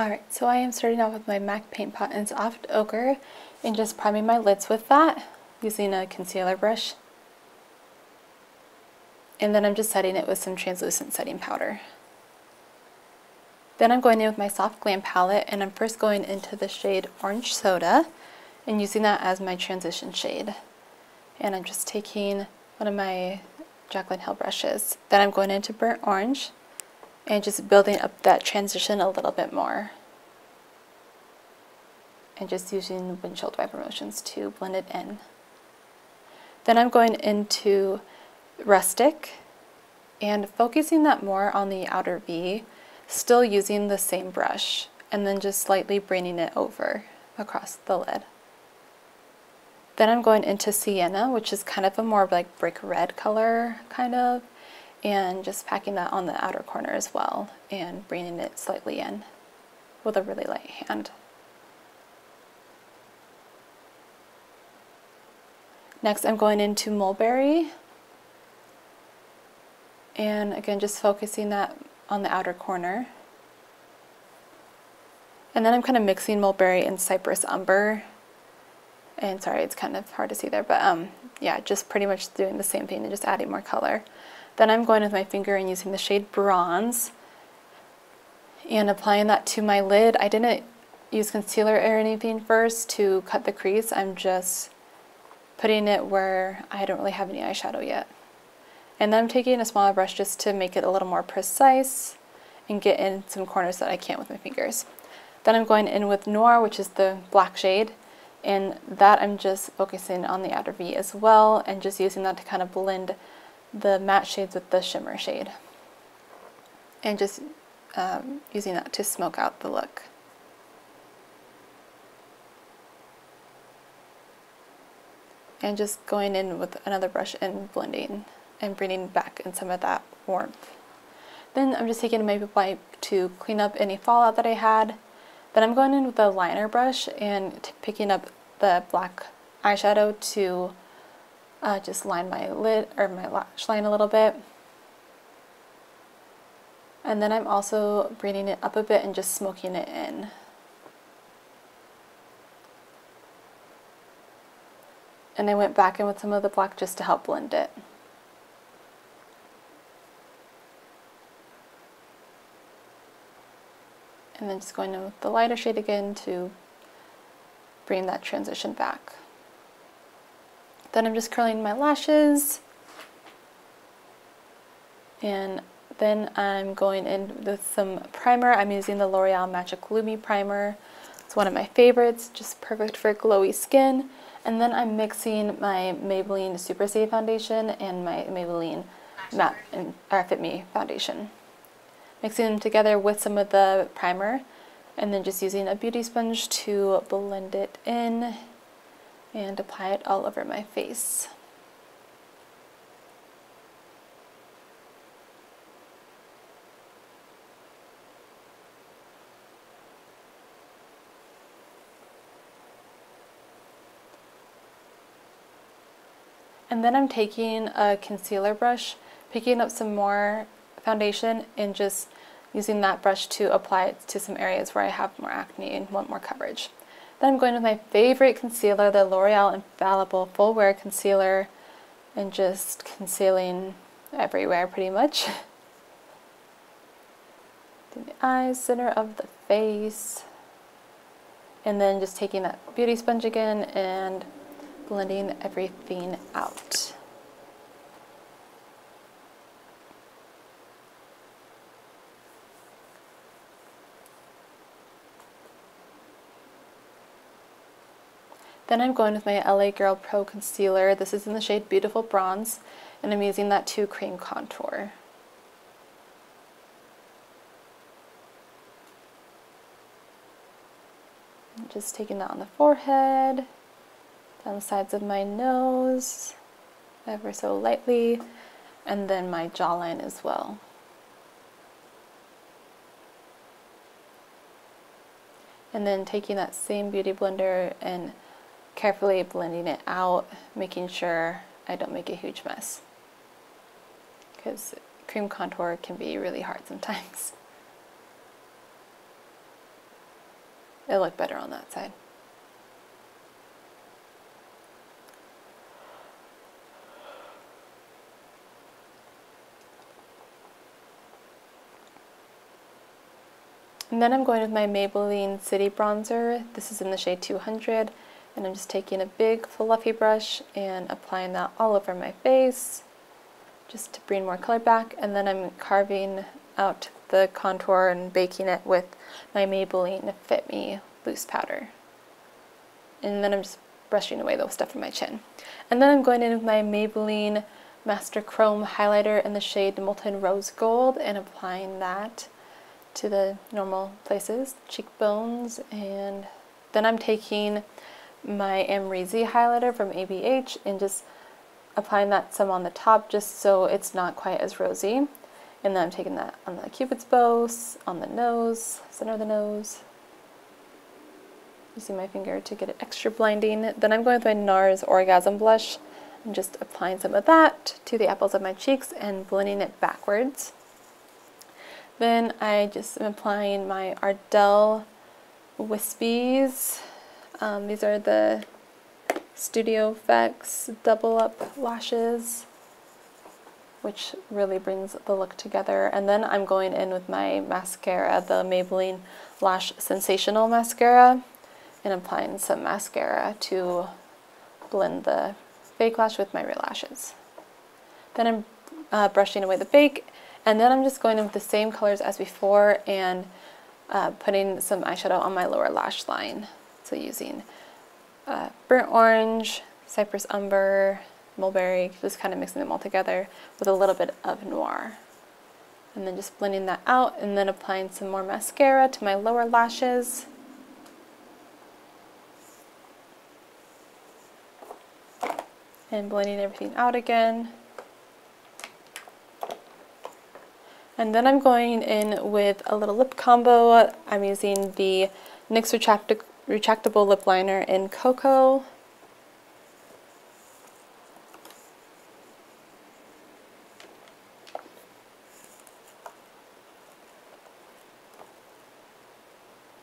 Alright, so I am starting off with my MAC Paint Pot in Soft Ochre and just priming my lids with that using a concealer brush. And then I'm just setting it with some translucent setting powder. Then I'm going in with my Soft Glam palette, and I'm first going into the shade Orange Soda and using that as my transition shade. And I'm just taking one of my Jaclyn Hill brushes. Then I'm going into Burnt Orange and just building up that transition a little bit more. And just using windshield wiper motions to blend it in. Then I'm going into Rustic and focusing that more on the outer V, still using the same brush, and then just slightly bringing it over across the lid. Then I'm going into Sienna, which is kind of a more like brick red color, kind of, and just packing that on the outer corner as well, and bringing it slightly in with a really light hand. Next I'm going into Mulberry, and again just focusing that on the outer corner. And then I'm kind of mixing Mulberry and Cypress Umber. And sorry, it's kind of hard to see there, but yeah, just pretty much doing the same thing and just adding more color. Then I'm going with my finger and using the shade Bronze and applying that to my lid. I didn't use concealer or anything first to cut the crease. I'm just putting it where I don't really have any eyeshadow yet. And then I'm taking a smaller brush just to make it a little more precise and get in some corners that I can't with my fingers. Then I'm going in with Noir, which is the black shade, and that I'm just focusing on the outer V as well, and just using that to kind of blend the matte shades with the shimmer shade, and just using that to smoke out the look. And just going in with another brush and blending and bringing back in some of that warmth. Then I'm just taking a makeup wipe to clean up any fallout that I had. Then I'm going in with a liner brush and picking up the black eyeshadow to just line my lid or my lash line a little bit. And then I'm also bringing it up a bit and just smoking it in. And I went back in with some of the black just to help blend it. And then just going in with the lighter shade again to bring that transition back. Then I'm just curling my lashes. And then I'm going in with some primer. I'm using the L'Oreal Magic Lumi primer. It's one of my favorites, just perfect for glowy skin. And then I'm mixing my Maybelline Super Stay Foundation and my Maybelline Fit Me Foundation. Mixing them together with some of the primer, and then just using a beauty sponge to blend it in and apply it all over my face. And then I'm taking a concealer brush, picking up some more foundation and just using that brush to apply it to some areas where I have more acne and want more coverage. Then I'm going with my favorite concealer, the L'Oreal Infallible Full Wear Concealer, and just concealing everywhere pretty much. The eyes, center of the face, and then just taking that beauty sponge again and blending everything out. Then I'm going with my LA Girl Pro Concealer. This is in the shade Beautiful Bronze, and I'm using that to cream contour. I'm just taking that on the forehead, down the sides of my nose, ever so lightly, and then my jawline as well. And then taking that same beauty blender and carefully blending it out, making sure I don't make a huge mess, because cream contour can be really hard sometimes. It looked better on that side. And then I'm going with my Maybelline City Bronzer. This is in the shade 200. And I'm just taking a big fluffy brush and applying that all over my face, just to bring more color back. And then I'm carving out the contour and baking it with my Maybelline Fit Me loose powder. And then I'm just brushing away the stuff from my chin. And then I'm going in with my Maybelline Master Chrome highlighter in the shade Molten Rose Gold and applying that to the normal places, cheekbones. And then I'm taking my Amrezy highlighter from ABH and just applying that some on the top just so it's not quite as rosy. And then I'm taking that on the cupid's bow, on the nose, center of the nose, using my finger to get it extra blinding. Then I'm going with my Nars Orgasm blush and just applying some of that to the apples of my cheeks and blending it backwards. Then I just am applying my Ardelle Wispies. These are the Studio Effects Double Up Lashes, which really brings the look together. And then I'm going in with my mascara, the Maybelline Lash Sensational mascara, and applying some mascara to blend the fake lash with my real lashes. Then I'm brushing away the fake, and then I'm just going in with the same colors as before and putting some eyeshadow on my lower lash line. So using burnt orange, cypress umber, mulberry, just kind of mixing them all together with a little bit of noir. And then just blending that out and then applying some more mascara to my lower lashes. And blending everything out again. And then I'm going in with a little lip combo. I'm using the NYX Retractable Lip Liner in Cocoa.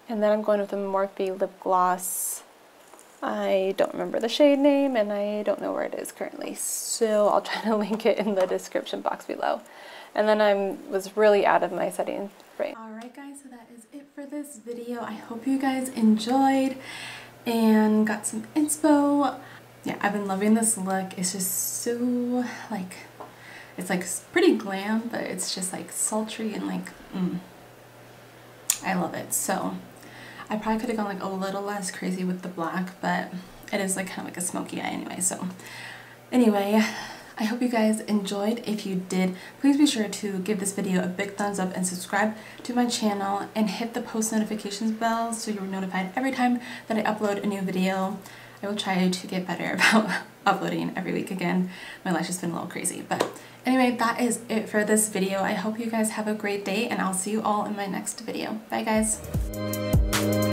And then I'm going with a Moprhe lip gloss. I don't remember the shade name and I don't know where it is currently, so I'll try to link it in the description box below. And then I was really out of my setting spray. Alright guys, so that is it for this video. I hope you guys enjoyed and got some inspo. Yeah, I've been loving this look. It's just so like, it's like pretty glam, but it's just like sultry and like, I love it. So I probably could have gone like a little less crazy with the black, but it is like kind of like a smoky eye anyway. So anyway, I hope you guys enjoyed. If you did, please be sure to give this video a big thumbs up and subscribe to my channel and hit the post notifications bell so you're notified every time that I upload a new video. I will try to get better about uploading every week again. My life has been a little crazy, but anyway, that is it for this video. I hope you guys have a great day and I'll see you all in my next video. Bye guys.